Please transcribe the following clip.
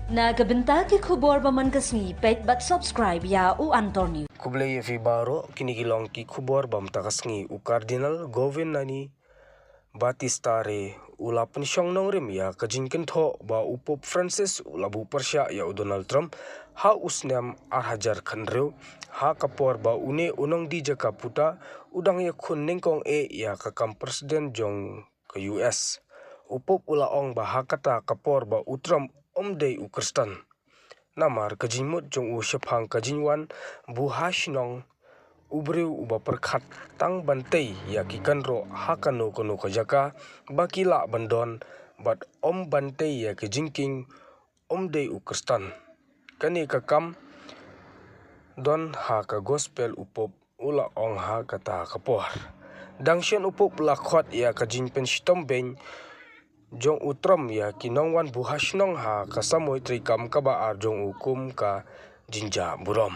Nagabenta ki khubor baman kasni pet bat subscribe ya u Antonio. Kublay fi baro kinigilong ki kubor bam takasngi u Cardinal Govin nani Batistare ula pensyong nong rim ya kajinken tho ba u Pope Francis ula bu Persya ya u Donald Trump ha usnam arhajar khanreu ha kapor ba une unong di jaka puta udang ya khun ningkong ya kakam presiden jong ke US u Pope ula ong ba ha kata kapor ba u Trump omdei u Kristen namar kajimut jong u shephang kajinwan bu hashnong ubreu uba perkhat tang bantai ya kikanro hakano kono kajaka bakila bandon bat om bantai ya kejingking omdei u Kristen kani kakam don ha ka gospel upop ula ong ha kata kapor dangshen upop lakhot ya kajing pensitombeng jong utram ya kinongwan buhasnong ha kasamoy trikam kaba ar jong ukum ka jinja burom.